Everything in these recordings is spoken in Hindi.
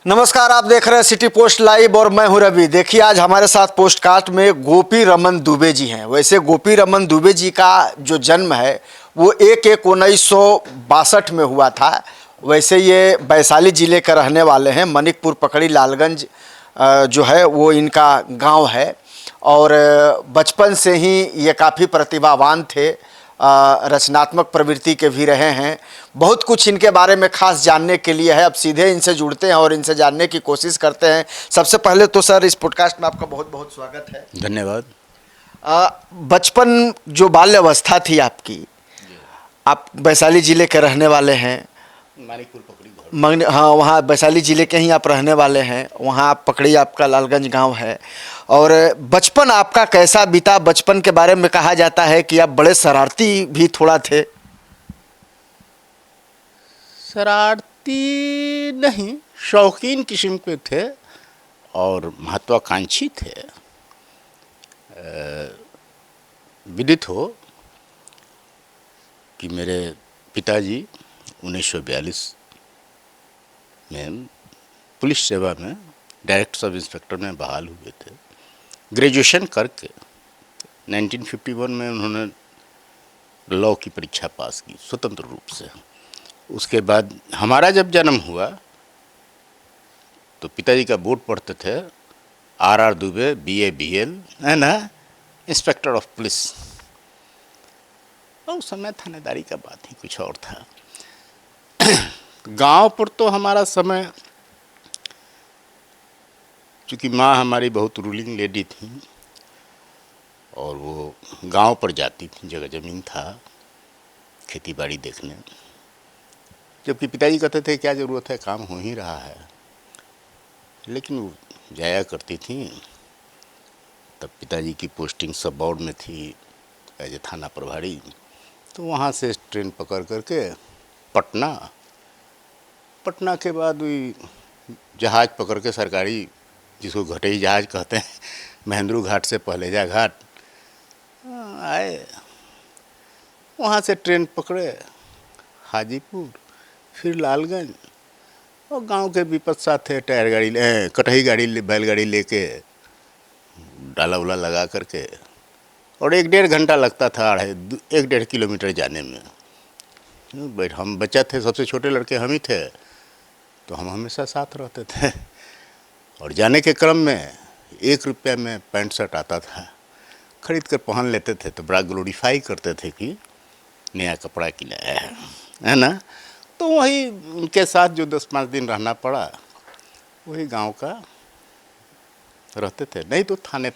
नमस्कार, आप देख रहे हैं सिटी पोस्ट लाइव और मैं हूं रवि। देखिए, आज हमारे साथ पोस्टकास्ट में गोपी रमन दुबे जी हैं। वैसे गोपी रमन दुबे जी का जो जन्म है वो 1/1/1962 में हुआ था। वैसे ये वैशाली जिले के रहने वाले हैं। मनिकपुर पकड़ी लालगंज जो है वो इनका गांव है और बचपन से ही ये काफ़ी प्रतिभावान थे। रचनात्मक प्रवृत्ति के भी रहे हैं। बहुत कुछ इनके बारे में खास जानने के लिए है। अब सीधे इनसे जुड़ते हैं और इनसे जानने की कोशिश करते हैं। सबसे पहले तो सर, इस पॉडकास्ट में आपका बहुत बहुत स्वागत है। धन्यवाद। बचपन जो बाल्यावस्था थी आपकी, आप वैशाली जिले के रहने वाले हैं। मानिकपुर पकड़ी घर। हाँ, वहाँ वैशाली जिले के ही आप रहने वाले हैं। वहाँ आप पकड़ी, आपका लालगंज गांव है। और बचपन आपका कैसा बीता? बचपन के बारे में कहा जाता है कि आप बड़े शरारती भी थोड़ा थे। शरारती नहीं, शौकीन किस्म के थे और महत्वाकांक्षी थे। विदित हो कि मेरे पिताजी 1942 में पुलिस सेवा में डायरेक्ट सब इंस्पेक्टर में बहाल हुए थे। ग्रेजुएशन करके 1951 में उन्होंने लॉ की परीक्षा पास की स्वतंत्र रूप से। उसके बाद हमारा जब जन्म हुआ तो पिताजी का बोर्ड पढ़ते थे आर दुबे BA BL, है ना, इंस्पेक्टर ऑफ पुलिस। और उस समय थानेदारी का बात ही कुछ और था। गांव पर तो हमारा समय, चूँकि माँ हमारी बहुत रूलिंग लेडी थी और वो गांव पर जाती थी, जगह ज़मीन था खेती बाड़ी देखने, जबकि पिताजी कहते थे क्या ज़रूरत है, काम हो ही रहा है। लेकिन वो जाया करती थी। तब पिताजी की पोस्टिंग सब बोर्ड में थी एज ए थाना प्रभारी। तो वहाँ से ट्रेन पकड़ करके पटना के बाद वही जहाज़ पकड़ के सरकारी, जिसको घटई जहाज़ कहते हैं, महेंद्रू घाट से पहलेजा घाट आए। वहाँ से ट्रेन पकड़े हाजीपुर, फिर लालगंज, और गांव के विपद साथ थे। टायर गाड़ी, कटही गाड़ी, बैलगाड़ी लेके डाला उला लगा करके, और 1-1.5 घंटा लगता था, 1-1.5 किलोमीटर जाने में। हम बच्चा थे, सबसे छोटे लड़के हम ही थे, तो हम हमेशा साथ रहते थे। और जाने के क्रम में 1 रुपया में पैंट शर्ट आता था, खरीद कर पहन लेते थे। तो बड़ा ग्लोरीफाई करते थे कि नया कपड़ा किनाया है ना। तो वही उनके साथ जो 10-5 दिन रहना पड़ा, वही गांव का रहते थे। नहीं तो थाने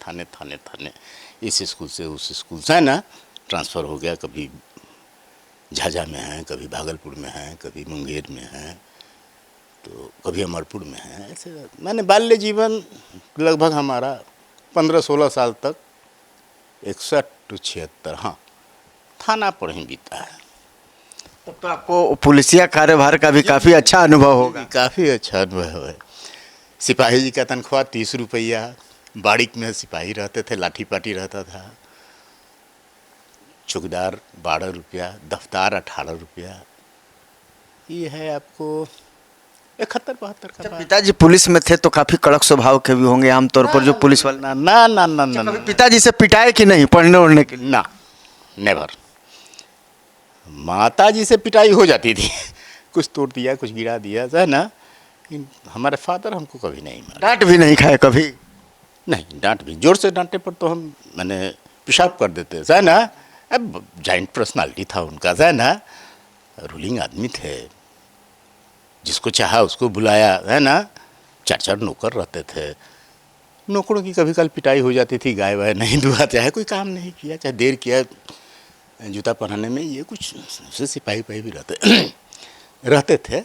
इस स्कूल से उस स्कूल से, है ना, ट्रांसफ़र हो गया। कभी झाझा में हैं, कभी भागलपुर में हैं, कभी मुंगेर में हैं, तो कभी अमरपुर में हैं। ऐसे मैंने बाल्य जीवन लगभग हमारा 15-16 साल तक 61-76, हाँ, थाना पर ही बीता है। तब तो आपको पुलिसिया कार्यभार का भी काफ़ी अच्छा अनुभव होगा। काफ़ी अच्छा अनुभव है। सिपाही जी का तनख्वाह 30 रुपया, बाड़ीक में सिपाही रहते थे, लाठी पाठी रहता था। चौकीदार 12 रुपया, दफ्तार 18 रुपया। ये है आपको 71-72 का बात। पिताजी पुलिस में थे तो काफ़ी कड़क स्वभाव के भी होंगे आमतौर पर जो पुलिस वाले। ना ना ना ना ना, कभी पिताजी से पिटाए कि नहीं पढ़ने उड़ने के लिए? ना, नेवर। माता जी से पिटाई हो जाती थी, कुछ तोड़ दिया, कुछ गिरा दिया, है ना। हमारे फादर हमको कभी नहीं मारा। डांट भी नहीं खाए कभी? नहीं, डांट भी, जोर से डांटे पर तो हम मैंने पेशाब कर देते, है ना। अब जाइंट पर्सनालिटी था उनका, है ना, रूलिंग आदमी थे, जिसको चाहा उसको बुलाया, है ना। 4-4 नौकर रहते थे। नौकरों की कभी कल पिटाई हो जाती थी, गाय वाय नहीं दुआ, चाहे कोई काम नहीं किया, चाहे देर किया जूता पहनाने में, ये कुछ से सिपाही भी रहते थे।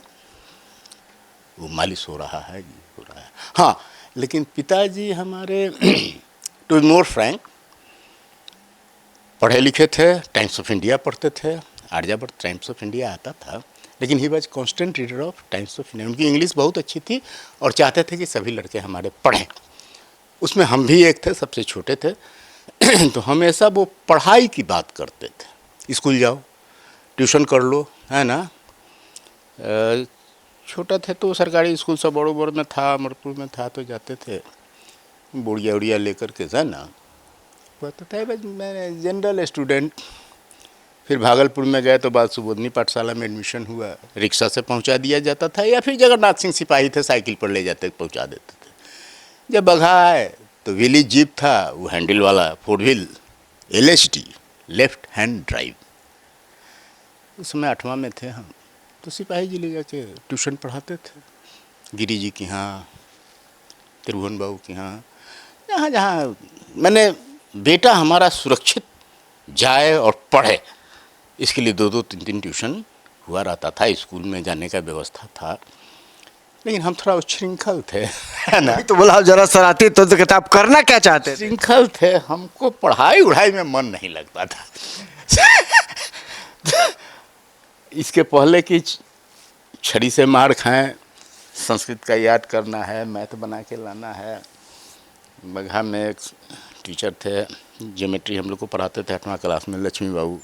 वो मालिश हो रहा है, ये हो रहा है। हाँ, लेकिन पिताजी हमारे टू बी मोर फ्रैंक, पढ़े लिखे थे, टाइम्स ऑफ इंडिया पढ़ते थे। आर्यावर्त टाइम्स ऑफ इंडिया आता था, लेकिन he was constant reader of times of India. उनकी इंग्लिश बहुत अच्छी थी और चाहते थे कि सभी लड़के हमारे पढ़ें। उसमें हम भी एक थे, सबसे छोटे थे। तो हमेशा वो पढ़ाई की बात करते थे। स्कूल जाओ, ट्यूशन कर लो, है ना, छोटा थे तो सरकारी स्कूल सब बड़ोबर में था, अमरपुर में था, तो जाते थे बुढ़िया उड़िया लेकर के, है ना। पता था बस मैं जनरल स्टूडेंट। फिर भागलपुर में गए तो बाद सुबोधनी पाठशाला में एडमिशन हुआ। रिक्शा से पहुंचा दिया जाता था, या फिर जगन्नाथ सिंह सिपाही थे, साइकिल पर ले जाते पहुंचा देते थे। जब बघा आए तो विली जीप था, वो हैंडल वाला 4 wheel LHD, left hand drive. उस समय 8वां में थे हम, तो सिपाही जी ले जाके ट्यूशन पढ़ाते थे, गिरी जी के यहाँ, त्रिभुवन बाबू के यहाँ, जहाँ जहाँ मैंने बेटा हमारा सुरक्षित जाए और पढ़े, इसके लिए 2-2 3-3 ट्यूशन हुआ रहता था। स्कूल में जाने का व्यवस्था था, लेकिन हम थोड़ा उच्छृंखल थे, है ना। तो बोला आप जरा शरारती तो कहता आप करना क्या चाहते थे? श्रृंखल थे, हमको पढ़ाई उढ़ाई में मन नहीं लगता था। इसके पहले कि छड़ी से मार खाएं, संस्कृत का याद करना है, मैथ बना के लाना है। बगहा में एक टीचर थे, ज्योमेट्री हम लोग को पढ़ाते थे 8वां क्लास में, लक्ष्मी बाबू।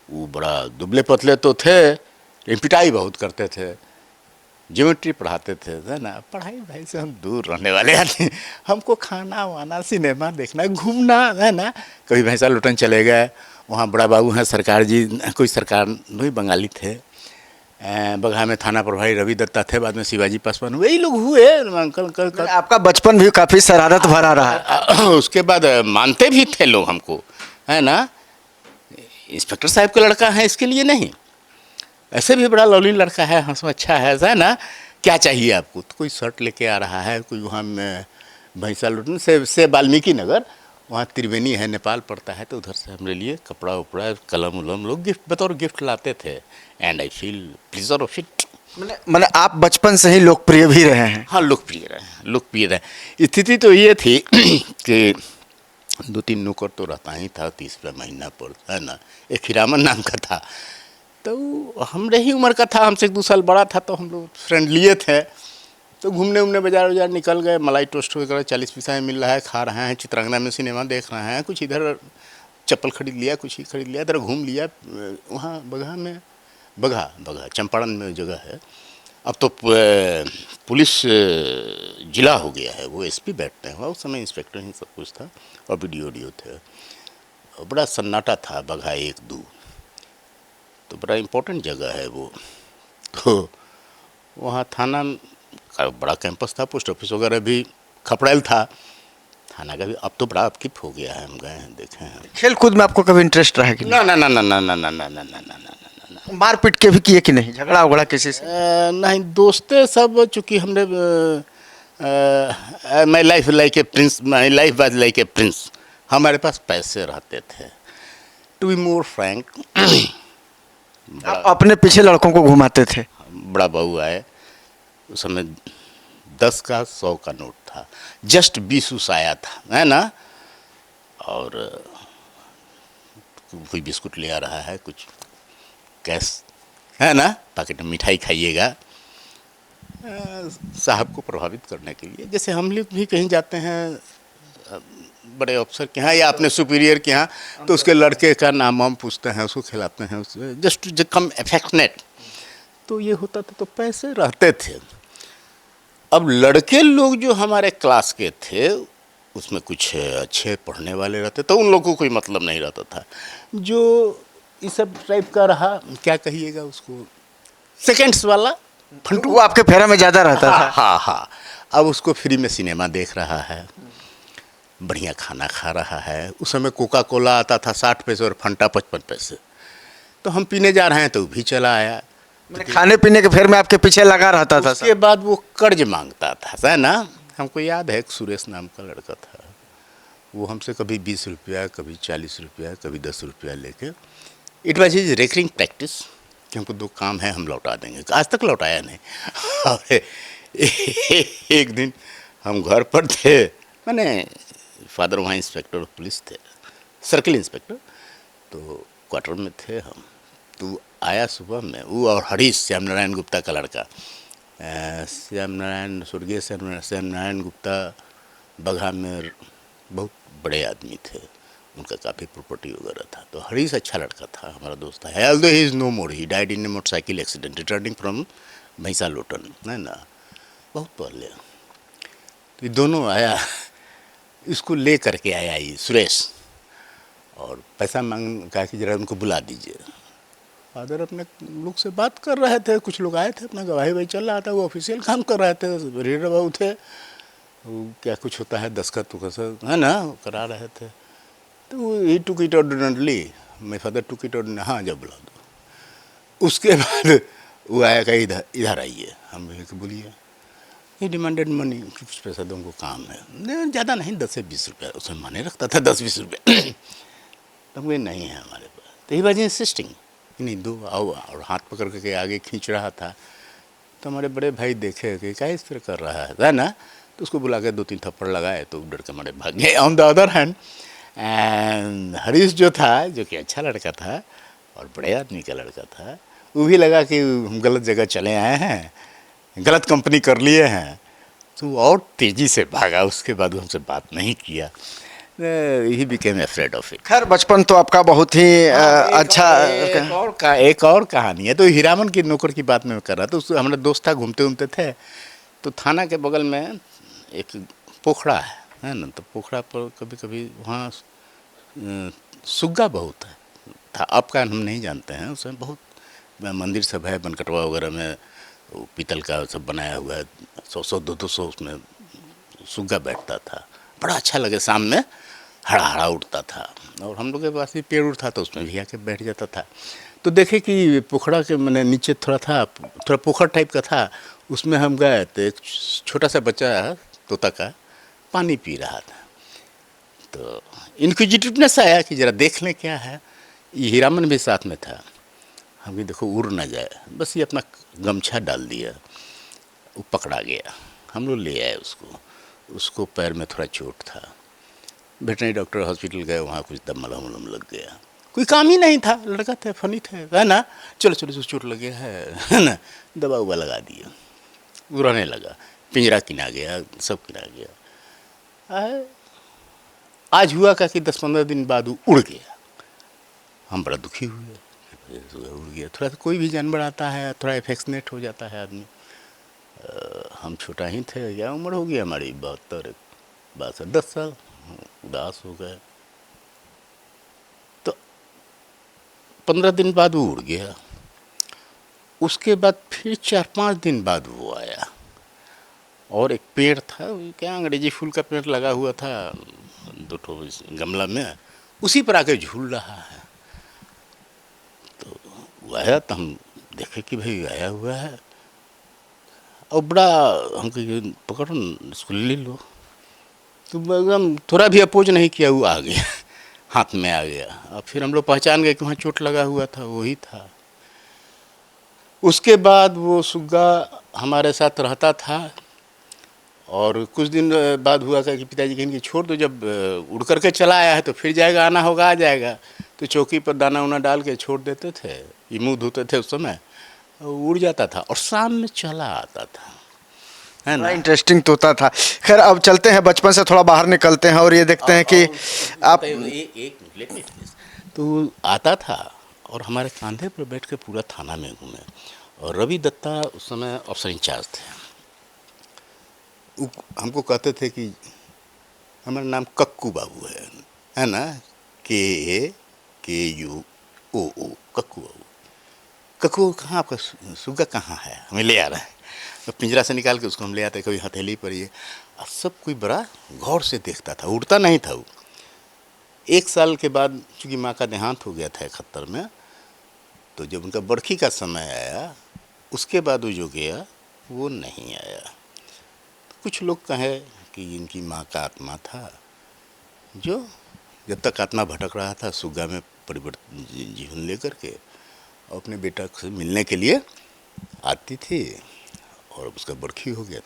वो बड़ा दुबले पतले तो थे, लेकिन पिटाई बहुत करते थे। ज्योमेट्री पढ़ाते थे, है ना। पढ़ाई भाई से हम दूर रहने वाले आदमी। हमको खाना वाना, सिनेमा देखना, घूमना, है ना। कभी भैंसा लुटन चले गए, वहाँ बड़ा बाबू हैं सरकार जी, कोई सरकार नहीं, बंगाली थे। बगहा में थाना प्रभारी रवि दत्ता थे, बाद में शिवाजी पासवान हुए, यही लोग हुए। अंकल आपका बचपन भी काफी शरारत भरा रहा है। उसके बाद मानते भी थे लोग हमको, है ना। इंस्पेक्टर साहब का लड़का है, इसके लिए नहीं, ऐसे भी बड़ा लवली लड़का है, हंसो अच्छा है ना। क्या चाहिए आपको? तो कोई शर्ट लेके आ रहा है, कोई वहाँ में भैंसा लुटन से वाल्मीकि नगर, वहाँ त्रिवेणी है, नेपाल पड़ता है, तो उधर से हमारे लिए कपड़ा उपड़ा, कलम उलम लोग गिफ्ट बतौर गिफ्ट लाते थे। And I feel pleaser of it. मैंने आप बचपन से ही लोकप्रिय भी रहे हैं। हाँ, लोकप्रिय रहे। स्थिति तो ये थी कि 2-3 नौकर तो रहता ही था 30 रुपये महीना पर, है ना। एक हिरामन नाम का था, तो हमरे ही उम्र का था, हमसे 2 साल बड़ा था, तो हम लोग फ्रेंडली थे। तो घूमने उमने बाजार निकल गए, मलाई टोस्ट वगैरह 40 पैसा में मिल रहा है, खा रहे हैं, चित्रांगना में सिनेमा देख रहे हैं, कुछ इधर चप्पल खरीद लिया, कुछ ही खरीद लिया, इधर घूम लिया। वहाँ बगहा में, बगहा चंपारण में जगह है, अब तो पुलिस जिला हो गया है, वो SP बैठते हैं, उस समय इंस्पेक्टर ही सब कुछ था, और वीडियो थे। और बड़ा सन्नाटा था बगहा 1-2, तो बड़ा इम्पोर्टेंट जगह है वो। तो वहाँ थाना का बड़ा कैंपस था, पोस्ट ऑफिस वगैरह भी खपड़ेल था, थाना का भी अब तो बड़ा अपकिप हो गया है। हम गए हैं, देखे हैं। खेल कूद में आपको कभी इंटरेस्ट रहा है कि ना ना ना ना ना ना ना ना ना ना ना। मारपीट के भी किए कि नहीं, झगड़ा उगड़ा किसी से? नहीं, दोस्ते सब, चूँकि हमने my life like a Prince, my life was like a Prince, हमारे पास पैसे रहते थे। टू बी मोर फ्रैंक, आप अपने पीछे लड़कों को घुमाते थे? बड़ा बहू आए, उस समय 10 का 100 का नोट था, जस्ट 20 आया था, है ना। और कोई बिस्कुट ले आ रहा है, कुछ कैश, है ना, पैकेट में मिठाई खाइएगा, साहब को प्रभावित करने के लिए। जैसे हम लोग भी कहीं जाते हैं बड़े अफसर के यहाँ या अपने सुपीरियर के यहाँ, तो उसके लड़के का नाम हम पूछते हैं, उसको खिलाते हैं, उससे जस्ट कम एफेक्शनेट। तो ये होता था, तो पैसे रहते थे। अब लड़के लोग जो हमारे क्लास के थे, उसमें कुछ अच्छे पढ़ने वाले रहते, तो उन लोगों को कोई मतलब नहीं रहता था। जो इस सब टाइप का रहा, क्या कहिएगा उसको, सेकेंड्स वाला फंटू, वो आपके फेरा में ज़्यादा रहता था। हाँ। अब उसको फ्री में सिनेमा देख रहा है, बढ़िया खाना खा रहा है। उस समय कोका कोला आता था 60 पैसे और फंटा 55 पैसे, तो हम पीने जा रहे हैं तो भी चला आया। खाने पीने के फेर में आपके पीछे लगा रहता था। उसके बाद वो कर्ज मांगता था, है ना। हमको याद है, एक सुरेश नाम का लड़का था, वो हमसे कभी 20 रुपया, कभी 40 रुपया, कभी 10 रुपया लेके, it was his recurring practice कि हमको 2 काम है, हम लौटा देंगे। आज तक लौटाया नहीं। और एक दिन हम घर पर थे, मैंने फादर वहाँ इंस्पेक्टर पुलिस थे, सर्किल इंस्पेक्टर, तो क्वार्टर में थे हम। तो आया सुबह में वो, और हरीश, श्याम नारायण गुप्ता का लड़का, स्वर्गीय श्याम नारायण गुप्ता बगहा में बहुत बड़े आदमी थे, उनका काफ़ी प्रॉपर्टी वगैरह था। तो हरीश अच्छा लड़का था, हमारा दोस्त था। Although he is no more, he died in a motorcycle accident returning from Bhainsa Lotan, है ना, बहुत पहले। तो ये दोनों आया, इसको ले करके आया ये सुरेश, और पैसा मांग कहा कि जरा उनको बुला दीजिए। फादर अपने लोग से बात कर रहे थे, कुछ लोग आए थे, अपना गवाही वही चल रहा था, वो ऑफिशियल काम कर रहे थे, रीडर बाबू थे, वो क्या कुछ होता है दस्खत वस्खत, है ना, वो करा रहे थे। तो he took it ordinarily, my father took it ordinarily, हाँ जब बुला दो। उसके बाद वो आया कि इधर आइए, हम बोलिए। ही डिमांडेड मनी, कुछ पैसा दो, उनको काम है, ज़्यादा नहीं, 10 से 20 रुपये, उसमें माने रखता था 10-20 रुपये। तब वो नहीं है हमारे पास, तो ही वॉज इंसिस्टिंग, नहीं दो, आओ, और हाथ पकड़ के आगे खींच रहा था। तो हमारे बड़े भाई देखे कि क्या इस तरह कर रहा है ना, तो उसको बुला के 2-3 थप्पड़ लगाए, तो डर के हमारे भाग गए। On the other hand Harish जो था, जो कि अच्छा लड़का था और बड़े आदमी का लड़का था, वो भी लगा कि हम गलत जगह चले आए हैं, गलत कंपनी कर लिए हैं, तो और तेज़ी से भागा। उसके बाद वो हमसे बात नहीं किया। He became afraid of it. खैर बचपन तो आपका बहुत ही अच्छा। एक और कहानी है, तो हीरामन की नौकर की बात मैं कर रहा था। उसको हमारा दोस्त था, घूमते घूमते थे, तो थाना के बगल में एक पोखड़ा है ना, तो पोखड़ा पर कभी कभी वहाँ सुग्गा बहुत है था, आपका हम नहीं जानते हैं, उसमें बहुत मंदिर सब है, बनकटवा वगैरह में वो पीतल का सब बनाया हुआ है, 100-200 उसमें सुग्गा बैठता था, बड़ा अच्छा लगे, शाम में हड़ा उठता था, और हम लोग के पास भी पेड़ उड़ था, तो उसमें भी आके बैठ जाता था। तो देखे कि पोखड़ा के मैंने नीचे थोड़ा था, थोड़ा पोखर टाइप का था, उसमें हम गए तो एक छोटा सा बच्चा तोता का पानी पी रहा था। तो इनक्विजिटिवनेस आया कि ज़रा देख लें क्या है। ये हीरामन भी साथ में था, हम भी देखो उड़ ना जाए, बस ये अपना गमछा डाल दिया, वो पकड़ा गया, हम लोग ले आए उसको पैर में थोड़ा चोट था, वेटनरी डॉक्टर हॉस्पिटल गए, वहाँ कुछ दम मलहम वलहम लग गया, कोई काम ही नहीं था, लड़का थे, फनी थे, है ना, चलो चोट लग गया है ना, दवा उवा लगा दिया, वो रहने लगा, पिंजरा किना गया, सब किना गया। आज हुआ क्या कि 10-15 दिन बाद वो उड़ गया, हम बड़ा दुखी हुए, उड़ गया। थोड़ा सा कोई भी जानवर आता है, थोड़ा एफेक्शनेट हो जाता है आदमी। हम छोटा ही थे, क्या उम्र होगी हमारी, 62 10 साल, उदास हो गए। तो 15 दिन बाद वो उड़ गया। उसके बाद फिर 4-5 दिन बाद वो आया, और एक पेड़ था, क्या अंग्रेजी फूल का पेड़ लगा हुआ था 2 ठो गमला में, उसी पर आके झूल रहा है। तो वो आया, तो हम देखे कि भाई आया हुआ है, और बड़ा हमको पकड़ो इसको ले लो, तो एकदम थोड़ा भी अपोज नहीं किया, वो आ गया, हाथ में आ गया। और फिर हम लोग पहचान गए कि वहाँ चोट लगा हुआ था, वही था। उसके बाद वो सुग्गा हमारे साथ रहता था, और कुछ दिन बाद हुआ कि पिताजी कहेंगे छोड़ दो, जब उड़ करके चला आया है तो फिर जाएगा, आना होगा आ जाएगा, तो चौकी पर दाना उना डाल के छोड़ देते थे, ये मुँह धोते थे उस समय, उड़ जाता था और शाम में चला आता था, है ना। इंटरेस्टिंग तोता था। खैर अब चलते हैं, बचपन से थोड़ा बाहर निकलते हैं और ये देखते हैं कि आप एक तो आता था और हमारे कंधे पर बैठ के पूरा थाना में घूमे। और रवि दत्ता उस समय अफसर इंचार्ज थे, हमको कहते थे कि हमारा नाम कक्कू बाबू है ना, KAKUOO, कक्कू बाबू। कक्कू कहाँ, आपका सुग्गा कहाँ है, हमें ले आ रहा है। तो पिंजरा से निकाल के उसको हम ले आते, कभी हथेली पर ये, और सब कोई बड़ा गौर से देखता था, उड़ता नहीं था वो। 1 साल के बाद चूँकि माँ का देहांत हो गया था 71 में, तो जब उनका बरखी का समय आया, उसके बाद वो जो गया वो नहीं आया। कुछ लोग कहे कि इनकी माँ का आत्मा था, जो जब तक आत्मा भटक रहा था सुग्गा में परिवर्तन जीवन लेकर के अपने बेटा से मिलने के लिए आती थी, और उसका बरखी हो गया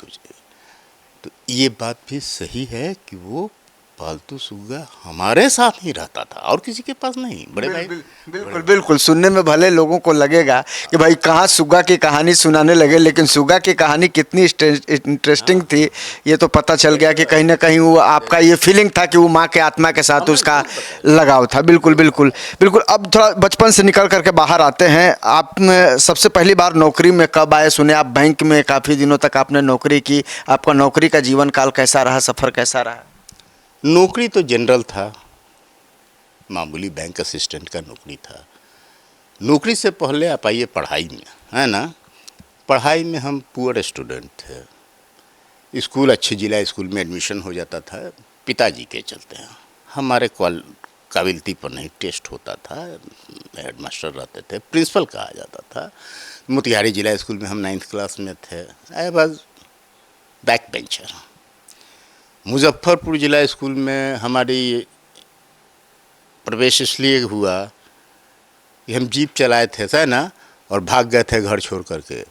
तो ये बात भी सही है कि वो पालतू सुग्गा हमारे साथ ही रहता था और किसी के पास नहीं। बड़े भाई बिल्कुल बिल्कुल, सुनने में भले लोगों को लगेगा कि भाई कहाँ सुग्गा की कहानी सुनाने लगे, लेकिन सुग्गा की कहानी कितनी इंटरेस्टिंग थी ये तो पता चल गया कि कहीं ना कहीं वो आपका ये फीलिंग था कि वो माँ के आत्मा के साथ उसका लगाव था। बिल्कुल बिल्कुल बिल्कुल। अब थोड़ा बचपन से निकल करके बाहर आते हैं, आप सबसे पहली बार नौकरी में कब आए? सुने आप बैंक में काफ़ी दिनों तक आपने नौकरी की, आपका नौकरी का जीवन काल कैसा रहा, सफ़र कैसा रहा? नौकरी तो जनरल था, मामूली बैंक असिस्टेंट का नौकरी था। नौकरी से पहले आप आइए पढ़ाई में, है ना। पढ़ाई में हम पुअर स्टूडेंट थे। स्कूल अच्छे जिला स्कूल में एडमिशन हो जाता था पिताजी के चलते हैं। हमारे काबिलियत पर नहीं टेस्ट होता था, हेड मास्टर रहते थे, प्रिंसिपल कहा जाता था। मोतिहारी जिला स्कूल में हम 9th क्लास में थे। I was back bencher. Muzaffarpur जिला स्कूल में हमारी प्रवेश इसलिए हुआ कि हम जीप चलाए थे है ना, और भाग गए थे घर छोड़ करके।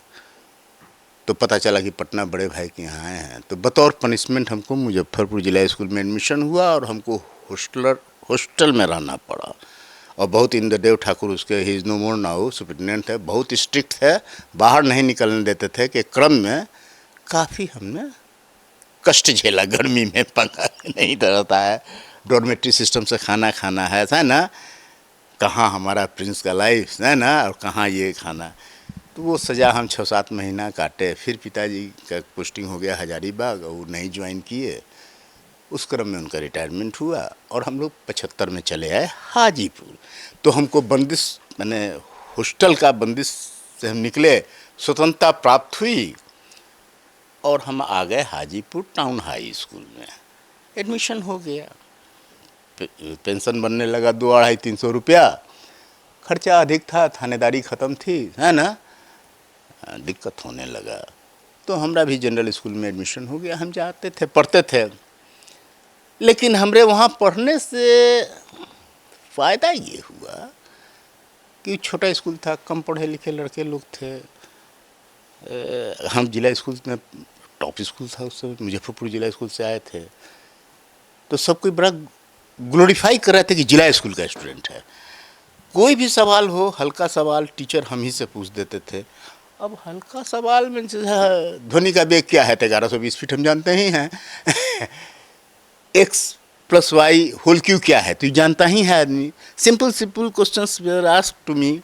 तो पता चला कि पटना बड़े भाई के यहाँ आए हैं, तो बतौर पनिशमेंट हमको मुजफ्फरपुर जिला स्कूल में एडमिशन हुआ और हमको हॉस्टल में रहना पड़ा। और बहुत इंद्रदेव ठाकुर उसके he is no more now superintendent थे, बहुत स्ट्रिक्ट थे, बाहर नहीं निकलने देते थे। कि क्रम में काफ़ी हमने कष्ट झेला, गर्मी में पंखा नहीं रहता है, डॉर्मेट्री सिस्टम से खाना खाना है ना, कहाँ हमारा प्रिंस का लाइफ है ना, और कहाँ ये खाना। तो वो सज़ा हम 6-7 महीना काटे। फिर पिताजी का पोस्टिंग हो गया हजारीबाग और वो नहीं ज्वाइन किए। उस क्रम में उनका रिटायरमेंट हुआ और हम लोग 75 में चले आए हाजीपुर। तो हमको बंदिश मैंने हॉस्टल का बंदिश से हम निकले, स्वतंत्रता प्राप्त हुई और हम आ गए हाजीपुर टाउन हाई स्कूल में। एडमिशन हो गया, पेंशन बनने लगा 200-250-300 रुपया। खर्चा अधिक था, थानेदारी ख़त्म थी, है ना, दिक्कत होने लगा। तो हमारा भी जनरल स्कूल में एडमिशन हो गया। हम जाते थे, पढ़ते थे, लेकिन हमरे वहाँ पढ़ने से फ़ायदा ये हुआ कि छोटा स्कूल था, कम पढ़े लिखे लड़के लोग थे। हम जिला स्कूल में टॉप स्कूल था उस समय, मुजफ्फरपुर जिला स्कूल से आए थे। तो सब कोई बड़ा ग्लोरीफाई कर रहे थे कि जिला स्कूल का स्टूडेंट है। कोई भी सवाल हो, हल्का सवाल, टीचर हम ही से पूछ देते थे। अब हल्का सवाल में ध्वनि का वेग क्या है, 1120 फीट हम जानते ही हैं। x + y होल क्यू क्या है तो जानता ही है आदमी। Simple questions were asked to me.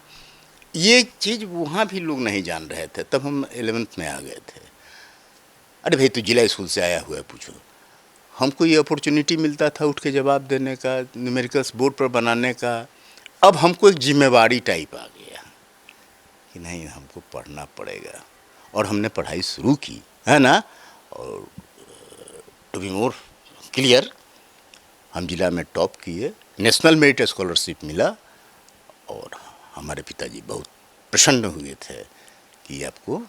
ये चीज़ वहाँ भी लोग नहीं जान रहे थे। तब हम 11th में आ गए थे। अरे भाई तू जिला स्कूल से आया हुआ है, पूछो। हमको ये अपॉर्चुनिटी मिलता था उठ के जवाब देने का, न्यूमेरिकल्स बोर्ड पर बनाने का। अब हमको एक जिम्मेवारी टाइप आ गया कि नहीं, हमको पढ़ना पड़ेगा। और हमने पढ़ाई शुरू की, है ना। और टू बी मोर क्लियर, हम जिला में टॉप किए, नेशनल मेरिट स्कॉलरशिप मिला और हमारे पिताजी बहुत प्रसन्न हुए थे कि आपको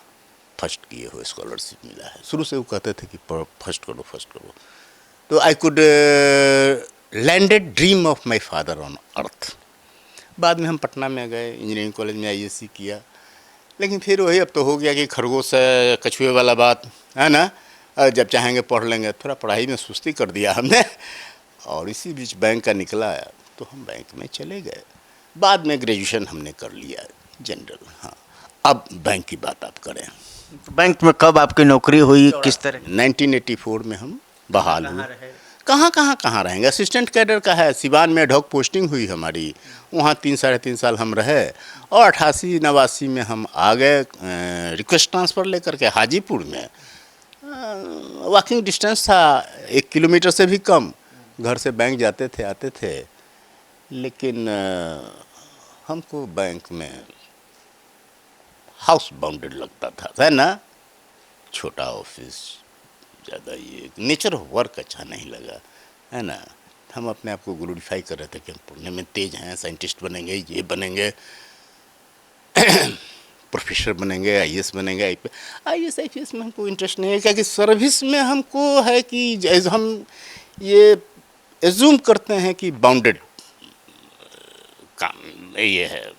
फर्स्ट किए हो स्कॉलरशिप मिला है। शुरू से वो कहते थे कि फर्स्ट करो फर्स्ट करो। तो I could landed dream of my father on earth. बाद में हम पटना में गए, इंजीनियरिंग कॉलेज में ISC किया। लेकिन फिर वही अब तो हो गया कि खरगोश कछुए वाला बात, है ना। जब चाहेंगे पढ़ लेंगे। थोड़ा पढ़ाई में सुस्ती कर दिया हमने और इसी बीच बैंक का निकला तो हम बैंक में चले गए। बाद में ग्रेजुएशन हमने कर लिया जनरल। हाँ, अब बैंक की बात आप करें। बैंक में कब आपकी नौकरी हुई, किस तरह? 1984 में हम बहाल हुए। कहाँ रहेंगे, असिस्टेंट कैडर का है। सिवान में एडहॉक पोस्टिंग हुई हमारी, वहाँ 3-3.5 साल हम रहे और 88-89 में हम आ गए रिक्वेस्ट ट्रांसफ़र लेकर के हाजीपुर में। वॉकिंग डिस्टेंस था, 1 किलोमीटर से भी कम। घर से बैंक जाते थे, आते थे। लेकिन हमको बैंक में हाउस बाउंडेड लगता था, है ना। छोटा ऑफिस, ज़्यादा ये नेचर ऑफ वर्क अच्छा नहीं लगा, है ना। हम अपने आप को ग्लोरीफाई कर रहे थे कि हम पढ़ने में तेज़ हैं, साइंटिस्ट बनेंगे, ये बनेंगे, प्रोफेसर बनेंगे, IAS बनेंगे। IAS IPS में हमको इंटरेस्ट नहीं है, क्योंकि सर्विस में हमको है कि हम ये एज्यूम करते हैं कि बाउंडेड काम ये है,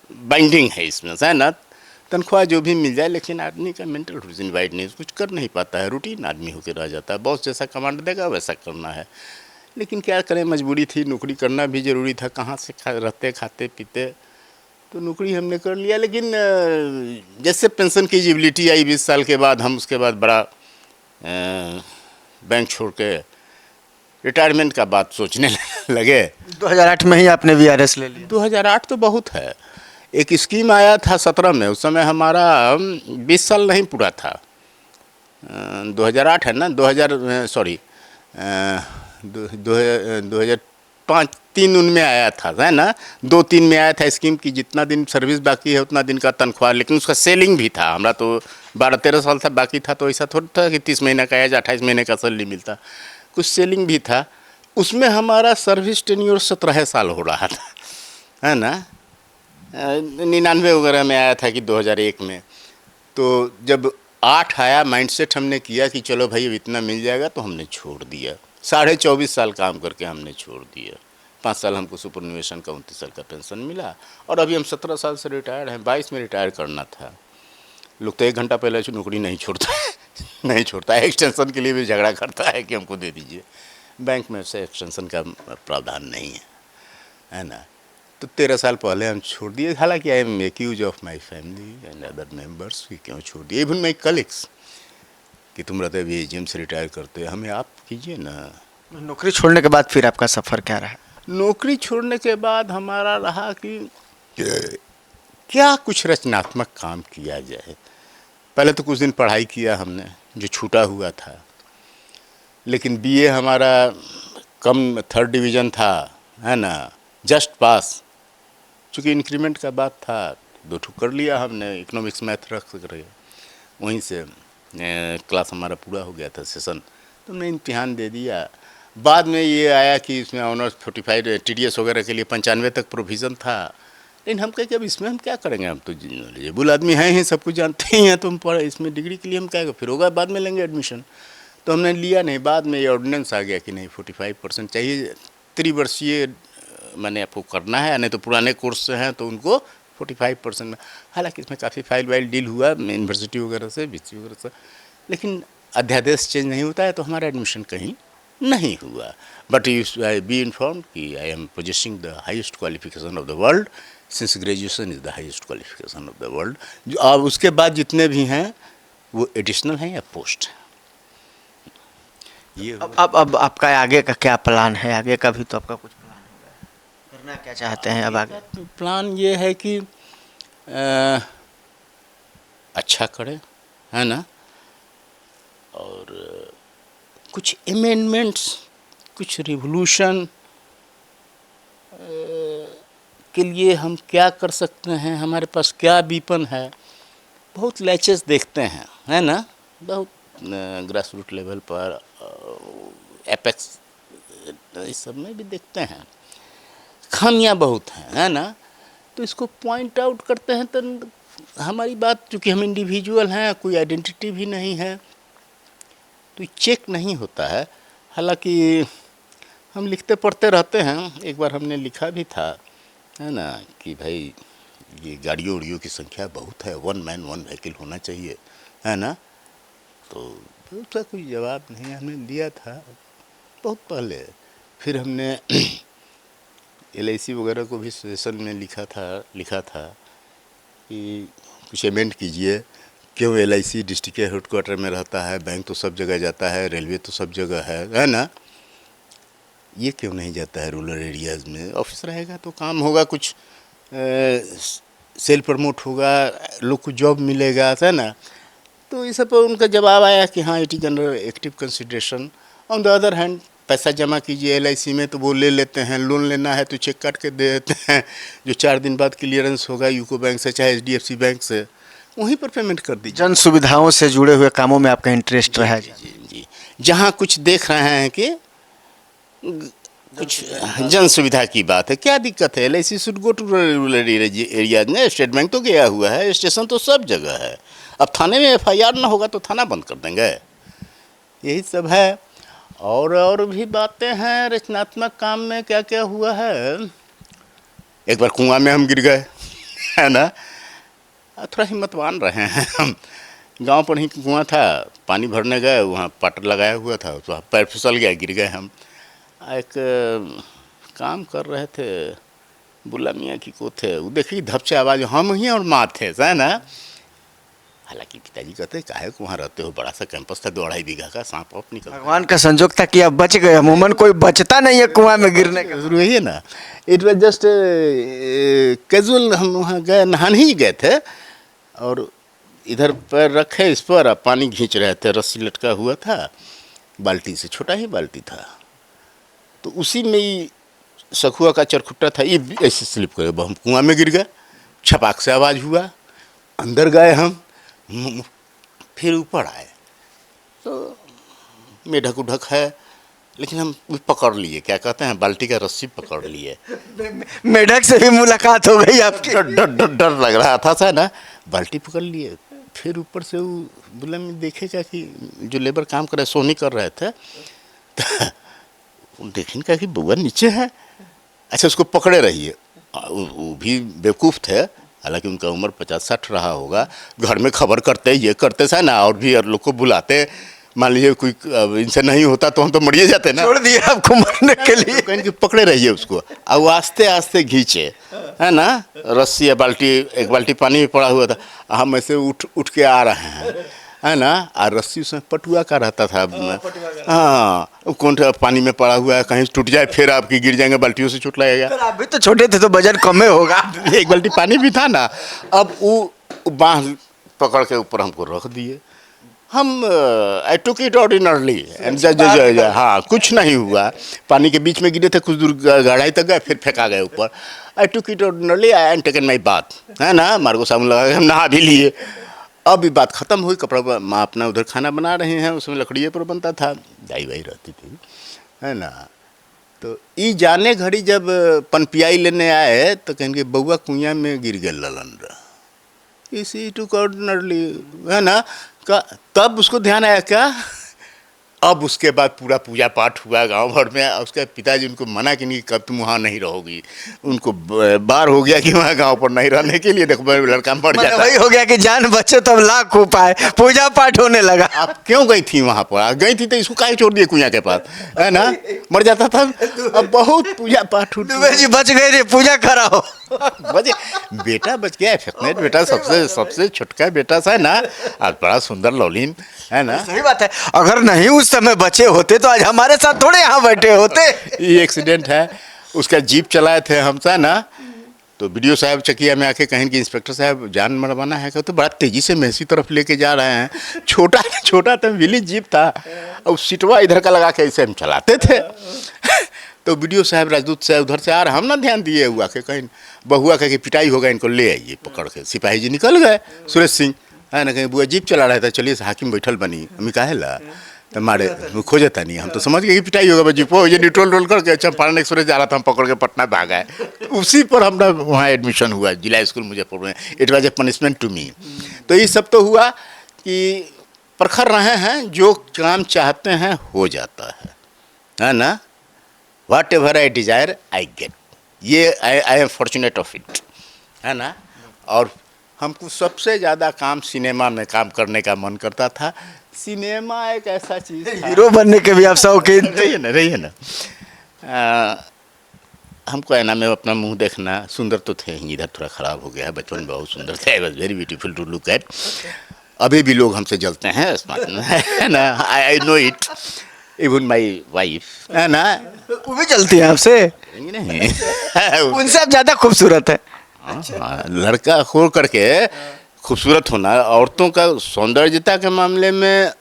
बाइंडिंग है इसमें, है ना। तनख्वाह जो भी मिल जाए, लेकिन आदमी का मेंटल इनवाइट नहीं, कुछ कर नहीं पाता है, रूटीन आदमी होकर रह जाता है। बॉस जैसा कमांड देगा वैसा करना है, लेकिन क्या करें, मजबूरी थी, नौकरी करना भी ज़रूरी था, कहाँ से रहते खाते पीते, तो नौकरी हमने कर लिया। लेकिन जैसे पेंशन की एलिजिबिलिटी आई 20 साल के बाद, हम उसके बाद बड़ा बैंक छोड़ के रिटायरमेंट का बात सोचने लगे। 2008 में ही आपने वीआरएस ले लिया। 2008 तो बहुत है, एक स्कीम आया था 17 में, उस समय हमारा 20 साल नहीं पूरा था। 2008 है ना, 2005 3 उनमें आया था, है ना, 2-3 में आया था स्कीम की जितना दिन सर्विस बाकी है उतना दिन का तनख्वाह, लेकिन उसका सेलिंग भी था। हमारा तो 12-13 साल था बाकी था, तो ऐसा थोड़ा था कि 30 महीने का या 28 महीने का सैलरी मिलता, कुछ सेलिंग भी था। उसमें हमारा सर्विस टेन्योर 17 साल हो रहा था, है ना। 99 वगैरह में आया था कि 2001 में। तो जब 8 आया, माइंडसेट हमने किया कि चलो भाई अब इतना मिल जाएगा, तो हमने छोड़ दिया। 24.5 साल काम करके हमने छोड़ दिया। 5 साल हमको सुपरनिवेशन का 29 साल का पेंशन मिला, और अभी हम 17 साल से रिटायर्ड हैं। 22 में रिटायर करना था। लोग तो 1 घंटा पहले से नौकरी नहीं छोड़ता है नहीं छोड़ता है, एक्सटेंशन के लिए भी झगड़ा करता है कि हमको दे दीजिए। बैंक में से एक्सटेंशन का प्रावधान नहीं है ना। तो 13 साल पहले हम छोड़ दिए। हालांकि I am accuse of my family and other members कि क्यों छोड़ दिए, इवन माई कलीग्स, कि तुम रहते अभी एजीएम से रिटायर करते, हमें आप कीजिए ना। नौकरी छोड़ने के बाद फिर आपका सफ़र क्या रहा? नौकरी छोड़ने के बाद हमारा रहा कि क्या कुछ रचनात्मक काम किया जाए। पहले तो कुछ दिन पढ़ाई किया हमने, जो छूटा हुआ था, लेकिन बीए हमारा कम 3rd डिवीज़न था, है ना, जस्ट पास। चूँकि इंक्रीमेंट का बात था, 2 ठुक कर लिया हमने, इकोनॉमिक्स मैथ रख कर, वहीं से क्लास हमारा पूरा हो गया था सेशन। तो हमने इम्तिहान दे दिया। बाद में ये आया कि इसमें ऑनर्स 45 टीडीएस वगैरह के लिए 95 तक प्रोविज़न था, लेकिन हम कहे कि अब इसमें हम क्या करेंगे, हम तो नॉलेजेबल आदमी हैं ही, सब कुछ जानते ही हैं, तो हम पढ़े इसमें डिग्री के लिए हम क्या, फिर होगा बाद में लेंगे एडमिशन। तो हमने लिया नहीं। बाद में ये ऑर्डिनेंस आ गया कि नहीं 45% चाहिए, त्रिवर्षीय मैंने आपको करना है, नहीं तो पुराने कोर्स से हैं तो उनको 45% में। हालांकि इसमें काफ़ी फाइल वाइल डील हुआ यूनिवर्सिटी वगैरह से, बीसी वगैरह से, लेकिन अध्यादेश चेंज नहीं होता है, तो हमारा एडमिशन कहीं नहीं हुआ। बट आई बी इन्फॉर्म्ड कि I am possessing the highest qualification of the world, since graduation is the highest qualification of the world. जो अब उसके बाद जितने भी हैं वो एडिशनल हैं या पोस्ट हैं। ये अब आपका आगे का क्या प्लान है? आगे का भी तो आपका कुछ प्लान होगा, करना क्या चाहते हैं अब आगे? प्लान ये है कि अच्छा करें, है ना, और कुछ अमेंडमेंट्स, कुछ रिवोल्यूशन के लिए हम क्या कर सकते हैं, हमारे पास क्या वीपन है। बहुत लैचेस देखते हैं, है ना, बहुत ग्रास रूट लेवल पर, एपेक्स, इस सब में भी देखते हैं, खामियां बहुत हैं, है ना। तो इसको पॉइंट आउट करते हैं। तो हमारी बात, चूँकि हम इंडिविजुअल हैं, कोई आइडेंटिटी भी नहीं है, तो चेक नहीं होता है। हालांकि हम लिखते पढ़ते रहते हैं। एक बार हमने लिखा भी था, है ना, कि भाई ये गाड़ियों उड़ियों की संख्या बहुत है, 1 मैन 1 व्हीकल होना चाहिए, है ना। तो उसका कोई जवाब नहीं हमने दिया था बहुत पहले। फिर हमने LIC वगैरह को भी सेशन में लिखा था कि कुछ अमेंड कीजिए, क्यों LIC डिस्ट्रिक्ट के हेडक्वार्टर में रहता है, बैंक तो सब जगह जाता है, रेलवे तो सब जगह है ना, ये क्यों नहीं जाता है रूरल एरियाज़ में? ऑफिस रहेगा तो काम होगा, कुछ सेल प्रमोट होगा, लोग को जॉब मिलेगा, है ना। तो इस सब पर उनका जवाब आया कि हाँ it is under active consideration. On the other hand पैसा जमा कीजिए LIC में तो वो ले लेते हैं, लोन लेना है तो चेक काट के दे देते हैं, जो 4 दिन बाद क्लियरेंस होगा यूको बैंक से चाहे HDFC बैंक से, वहीं पर पेमेंट कर दीजिए। जन सुविधाओं से जुड़े हुए कामों में आपका इंटरेस्ट रहा है? जी। जहाँ कुछ देख रहे हैं कि कुछ जन सुविधा की बात है, क्या दिक्कत है? LIC should go to rural areas में। स्टेट बैंक तो गया हुआ है, स्टेशन तो सब जगह है। अब थाने में FIR ना होगा तो थाना बंद कर देंगे, यही सब है। और भी बातें हैं रचनात्मक काम में। क्या क्या हुआ है, एक बार कुआं में हम गिर गए, है ना। थोड़ा हिम्मतवान रहे हैं हम। गांव पर ही कुआं था, पानी भरने गए, वहाँ पाटर लगाया हुआ था, तो पैर फिसल गया, गिर गए हम। एक काम कर रहे थे, बुला मियाँ की को थे, वो देखिए धप से आवाज़, हम ही और माँ थे, है ना। हालांकि पिताजी कहते काहे को वहाँ रहते हो, बड़ा सा कैंपस था, 2-2.5 बीघा का, सांप वाप निकल। भगवान का संजोग था कि आप बच गए, अमूमन कोई बचता नहीं है कुआं में गिरने का। जरूर है ना। इट वॉज जस्ट कैजुअल, हम वहाँ गए, नहाने ही गए थे, और इधर पैर रखे इस पर, अब पानी खींच रहे थे, रस्सी लटका हुआ था, बाल्टी से, छोटा ही बाल्टी था, तो उसी में ही सखुआ का चरखुट्टा था, ये ऐसे स्लिप करे, हम कुआं में गिर गए, छपाक से आवाज़ हुआ, अंदर गए हम, फिर ऊपर आए तो मेढक उढक है, लेकिन हम पकड़ लिए, क्या कहते हैं, बाल्टी का रस्सी पकड़ लिए। मेढक से भी मुलाकात हो गई आपकी? डर डर डर डर लग रहा था सा ना, बाल्टी पकड़ लिए, फिर ऊपर से वो बोला, मैं देखेगा कि जो लेबर काम कर रहे, सोनी कर रहे थे, तो देखेंगे क्या कि बुआ नीचे है, अच्छा उसको पकड़े रहिए। वो भी बेवकूफ़ थे, हालांकि उनका उम्र 50-60 रहा होगा, घर में खबर करते, ये करते सा ना, और भी लोग को बुलाते, मान लीजिए कोई इनसे नहीं होता तो हम तो मरिए जाते ना, छोड़ दिए आपको मरने के लिए। तो कहीं कि पकड़े रहिए उसको, अब आस्ते आस्ते खींचे, है ना, रस्सी या बाल्टी, एक बाल्टी पानी में पड़ा हुआ था, हम ऐसे उठ के आ रहे हैं, है ना, और रस्सी उसमें पटुआ का रहता था, हाँ, कौन पानी में पड़ा हुआ है, कहीं टूट जाए फिर आपकी गिर जाएंगे, बाल्टियों से चोट लगेगा। आप भी तो छोटे थे तो वजन कम होगा। एक बाल्टी पानी भी था ना, अब वो बांह पकड़ के ऊपर हमको रख दिए, हम आई टुक इट ऑर्डिनरली, हाँ कुछ नहीं हुआ, पानी के बीच में गिरे थे, कुछ दूर गहराई तक गए, फिर फेंका गए ऊपर। I took it ordinarily, I am taken my बात, है ना, मार्गो साबुन लगा के हम नहा भी लिए। अब ये बात ख़त्म हुई, कपड़ा, माँ अपना उधर खाना बना रहे हैं, उसमें लकड़िए पर बनता था, दाई वाई रहती थी, है ना। तो ई जाने घड़ी जब पनपियाई लेने आए तो कहेंगे बउआ कुइया में गिर गए ललन रहा, इसी टुक ऑर्डिनरली, है ना, तब उसको ध्यान आया क्या, अब उसके बाद पूरा पूजा पाठ हुआ गांव भर में, उसके पिताजी उनको मना कि नहीं, कब तुम वहाँ नहीं रहोगी, उनको बार हो गया कि वहाँ गांव पर नहीं रहने के लिए, देखो लड़का मर जाता, वही हो गया कि जान बचे तब लाख उपाय, पूजा पाठ होने लगा। आप क्यों गई थी वहाँ पर, गई थी तो इसको काहे छोड़ दिए कुइया के पास, है ना, मर जाता था। अब बहुत पूजा पाठ दुबे जी बच गए रे, पूजा कराओ। बचे, बेटा बच गया, एफेक्टनेट बेटा, सबसे छोटका बेटा सा ना, आज बड़ा सुंदर लौलीन, है ना। सही बात है, अगर नहीं उस समय बचे होते तो आज हमारे साथ थोड़े यहाँ बैठे होते। ये एक्सीडेंट है, उसका जीप चलाए थे हम सा ना, तो वीडियो साहब चकिया में आके कहें कि इंस्पेक्टर साहब जान मरवाना है, तो बड़ा तेज़ी से मेसी तरफ लेके जा रहे हैं, छोटा छोटा तो विली जीप था, और सीटवा इधर का लगा के ऐसे हम चलाते थे। तो वीडियो साहब राजदूत साहब उधर से आ रहे, हम ना ध्यान दिए, हुआ के कहीं बहुआ कह के पिटाई होगा, इनको ले आइए पकड़ के, सिपाही जी निकल गए, सुरेश सिंह, है ना, कहीं बुआ जीप चला रहा था, चलिए हाकिम बैठल बनी, हमें काहे ला, तो मारे खोजे था नहीं, हम तो समझ गए कि पिटाई होगा, जीप हो ये न्यूट्रल रोल करके चंपारण एक्सप्रेस जा रहा था, हम पकड़ के पटना भाग आए, उसी पर हमारा वहाँ एडमिशन हुआ जिला स्कूल मुजफ्फरपुर में, it was a punishment to me. तो ये सब तो हुआ कि प्रखर रहे हैं, जो काम चाहते हैं हो जाता है ना, whatever I desire I get, ये I am fortunate of it, है ना। और हमको सबसे ज़्यादा काम सिनेमा में काम करने का मन करता था, सिनेमा एक ऐसा चीज़ था, हीरो बनने के भी आप शौकीन रही है ना। हमको ऐना में अपना मुंह देखना, सुंदर तो थे ही, इधर थोड़ा ख़राब हो गया है, बचपन में बहुत सुंदर थे, I was very beautiful to look at, अभी भी लोग हमसे जलते हैं, है ना, I know it, even my wife, है ना, वो भी चलती है आपसे? नहीं उनसे आप ज़्यादा खूबसूरत है। लड़का हो करके खूबसूरत होना, औरतों का सौंदर्यता के मामले में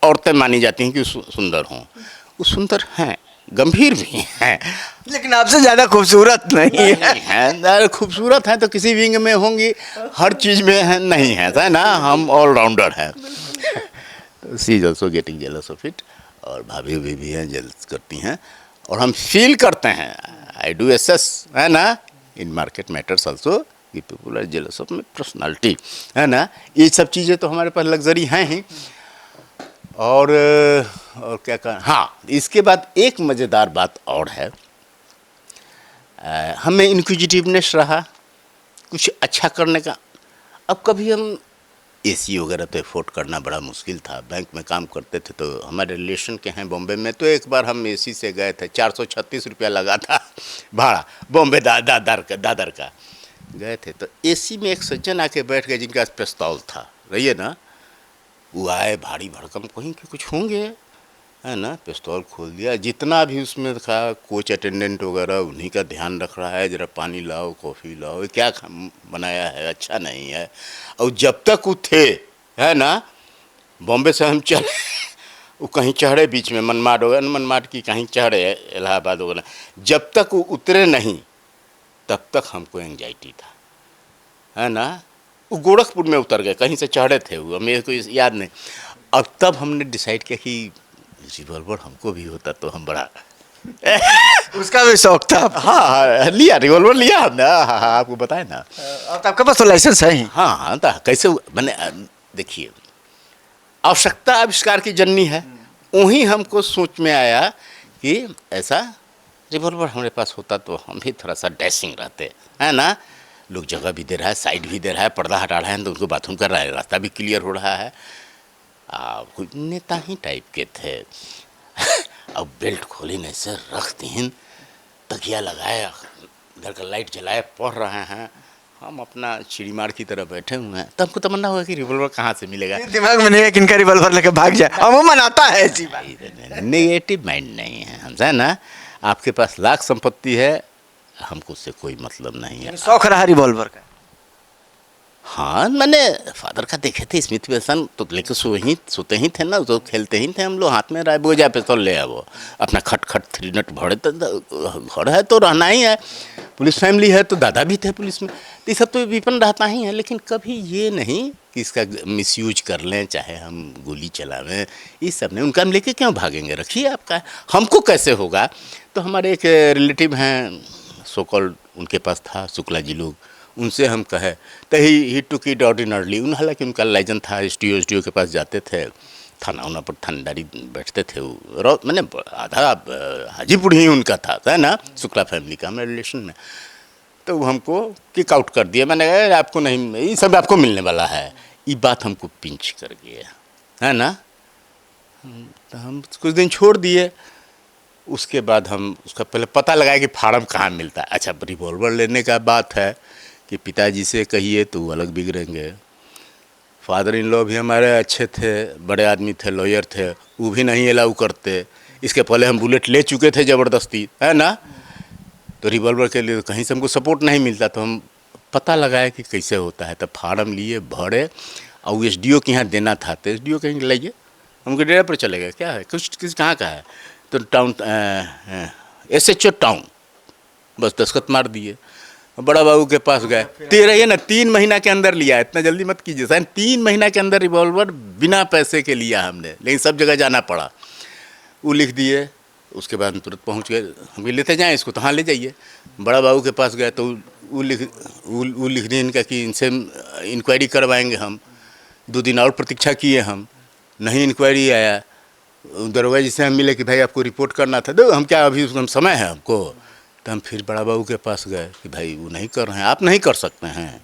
औरतें मानी जाती हैं कि सुंदर हों, वो सुंदर हैं, गंभीर भी हैं, लेकिन आपसे ज़्यादा खूबसूरत नहीं है। खूबसूरत हैं तो किसी विंग में होंगी, हर चीज़ में है नहीं है ना, हम ऑलराउंडर हैं। She is also getting jealous of it, और भाभी भी हैं, जेलस करती हैं, और हम फील करते हैं, आई डू एसेस, है ना, इन मार्केट मैटर्स ऑल्सो, कि people are jealous of my personality, है ना, ये सब चीज़ें तो हमारे पास लग्जरी हैं ही। और क्या कहें, हाँ, इसके बाद एक मज़ेदार बात और है, हमें इनक्विजिटिवनेस रहा, कुछ अच्छा करने का अब कभी हम एसी वगैरह तो अफोर्ड करना बड़ा मुश्किल था। बैंक में काम करते थे तो हमारे रिलेशन के हैं बॉम्बे में, तो एक बार हम एसी से गए थे, 436 रुपया लगा था भाड़ा, बॉम्बे दादर का गए थे। तो एसी में एक सज्जन आके बैठ गए जिनका पिस्तौल था, रहिए ना, वो आए भारी भड़कम, कहीं के कुछ होंगे, है ना, पिस्तौल खोल दिया। जितना भी उसमें था कोच अटेंडेंट वगैरह उन्हीं का ध्यान रख रहा है, ज़रा पानी लाओ, कॉफ़ी लाओ, ये क्या बनाया है, अच्छा नहीं है। और जब तक वो थे, है ना, बॉम्बे से हम चले वो कहीं चढ़े बीच में, मनमाड की कहीं चढ़े इलाहाबाद वगैरह, जब तक वो उतरे नहीं तब तक हमको एंजाइटी था, है ना। वो गोरखपुर में उतर गए, कहीं से चढ़े थे वो, मेरे को याद नहीं। अब तब हमने डिसाइड किया कि रिवॉल्वर हमको भी होता तो हम बड़ा उसका भी शौक था। हाँ, लिया रिवॉल्वर लिया हमने। हाँ, आपको बताया ना। अब तो आपके पास तो लाइसेंस है ही। हाँ, तो कैसे मैंने, देखिए, आवश्यकता आविष्कार की जननी है। वहीं हमको सोच में आया कि ऐसा रिवॉल्वर हमारे पास होता तो हम भी थोड़ा सा डैशिंग रहते, है ना। लोग जगह भी दे रहा है, साइड भी दे रहा है, पर्दा हटा रहे हैं तो उनको बाथरूम कर रहा है, रास्ता भी क्लियर हो रहा है। कुछ नेता ही टाइप के थे अब बेल्ट खोली नहीं से रख दीन, तकिया लगाए, इधर का लाइट जलाए, पढ़ रहे हैं, हम अपना चिड़ीमार की तरह बैठे हुए हैं। तब हमको तमन्ना हुआ कि रिवॉल्वर कहाँ से मिलेगा। दिमाग में नहीं है कि इनका रिवॉल्वर लेके भाग जाए, अमूमन आता है ऐसी बात। नेगेटिव माइंड नहीं है हमसे, ना। आपके पास लाख संपत्ति है, हमको उससे कोई मतलब नहीं है। शौक रहा रिवॉल्वर का। हाँ, मैंने फादर का देखे थे, स्मिथ वेसन तो लेके सोते ही थे ना, तो खेलते ही थे हम लोग, हाथ में रहा बोझा पिस्तौल ले आओ, अपना खट 3 नट भरे, तो घर है तो रहना ही है, पुलिस फैमिली है तो दादा भी थे पुलिस में, तो ये सब तो विपन रहता ही है। लेकिन कभी ये नहीं कि इसका मिसयूज कर लें, चाहे हम गोली चलावें, ये सब नहीं। उनका हम लेके क्यों भागेंगे, रखिए आपका, हमको कैसे होगा। तो हमारे एक रिलेटिव हैं सोकॉल्ड, उनके पास था, शुक्ला जी लोग, उनसे हम कहे तो ही टुक इट ऑर्डिनरली। हालांकि उनका लाइसेंस था, एसडीओ के पास जाते थे, थाना पर थानेदारी बैठते थे वो, मैंने आधा हाजीपुर ही उनका था, है ना, शुक्ला फैमिली का हमारे रिलेशन में। तो वो हमको किक आउट कर दिया। मैंने कहा आपको नहीं, ये सब आपको मिलने वाला है। ये बात हमको पिंच कर गया, है ना। तो हम कुछ दिन छोड़ दिए। उसके बाद हम उसका पहले पता लगाया कि फार्म कहाँ मिलता है। अच्छा, रिवॉल्वर लेने का बात है कि पिताजी से कहिए तो वो अलग बिगड़ेंगे। फादर इन लॉ भी हमारे अच्छे थे, बड़े आदमी थे, लॉयर थे, वो भी नहीं अलाउ करते। इसके पहले हम बुलेट ले चुके थे ज़बरदस्ती, है ना। तो रिवॉल्वर के लिए कहीं से हमको सपोर्ट नहीं मिलता, तो हम पता लगाया कि कैसे होता है। तो फार्म लिए, भरे, और एसडीओ के यहाँ देना था। तो एसडीओ कहीं लाइए, हमको डेरा पर चले गए, क्या है, कुछ कहाँ का है, तो टाउन SHO टाउन, बस दस्तखत मार दिए। बड़ा बाबू के पास गए, रहिए ना, 3 महीना के अंदर लिया, इतना जल्दी मत कीजिए साहब, 3 महीना के अंदर रिवॉल्वर बिना पैसे के लिया हमने, लेकिन सब जगह जाना पड़ा। वो लिख दिए, उसके बाद हम तुरंत पहुँच गए, हम लेते जाएँ इसको, तो हाँ ले जाइए। बड़ा बाबू के पास गए तो वो लिख दिए इनका कि इनसे इंक्वायरी करवाएंगे हम। 2 दिन और प्रतीक्षा किए हम, नहीं इंक्वायरी आया। दरोगा जी से हम मिले कि भाई आपको रिपोर्ट करना था, दो हम क्या अभी उसमें समय है हमको। तो हम फिर बड़ा बाबू के पास गए कि भाई वो नहीं कर रहे हैं, आप नहीं कर सकते हैं,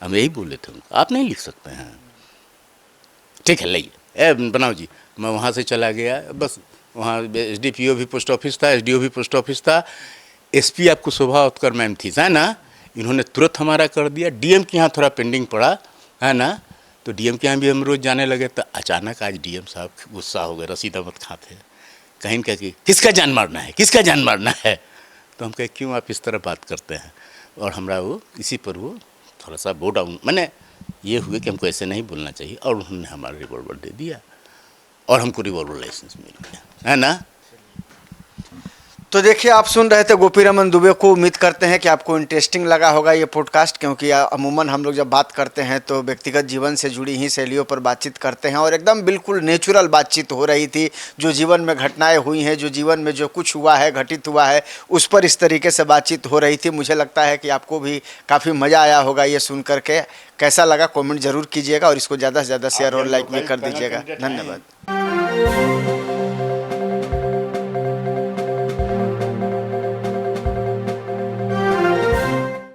हम यही बोले थे उनको, आप नहीं लिख सकते हैं। ठीक है, लाइए बनाओ जी। मैं वहाँ से चला गया, बस वहाँ SDPO भी पोस्ट ऑफिस था, SDO भी पोस्ट ऑफिस था, SP आपको शोभा उत्कर मैम थी, है ना, इन्होंने तुरंत हमारा कर दिया। DM के यहाँ थोड़ा पेंडिंग पड़ा, है ना, तो DM के यहाँ भी हम रोज़ जाने लगे। तो अचानक आज DM साहब गुस्सा हो गए, रसीद मत खाते, कहीं कह कि किसका जान मारना है, किसका जान मारना है। तो हम कहे क्यों आप इस तरह बात करते हैं, और हमारा वो इसी पर वो थोड़ा सा बो डाउन, मैंने ये हुए कि हमको ऐसे नहीं बोलना चाहिए, और उन्होंने हमारा रिवॉल्वर दे दिया और हमको रिवॉल्वर लाइसेंस मिल गया, है ना। तो देखिए, आप सुन रहे थे गोपी रमन दुबे को। उम्मीद करते हैं कि आपको इंटरेस्टिंग लगा होगा ये पॉडकास्ट, क्योंकि अमूमन हम लोग जब बात करते हैं तो व्यक्तिगत जीवन से जुड़ी ही शैलियों पर बातचीत करते हैं, और एकदम बिल्कुल नेचुरल बातचीत हो रही थी। जो जीवन में घटनाएं हुई हैं, जो जीवन में जो कुछ हुआ है, घटित हुआ है, उस पर इस तरीके से बातचीत हो रही थी। मुझे लगता है कि आपको भी काफ़ी मज़ा आया होगा ये सुन करके। कैसा लगा कमेंट ज़रूर कीजिएगा, और इसको ज़्यादा से ज़्यादा शेयर और लाइक भी कर दीजिएगा। धन्यवाद।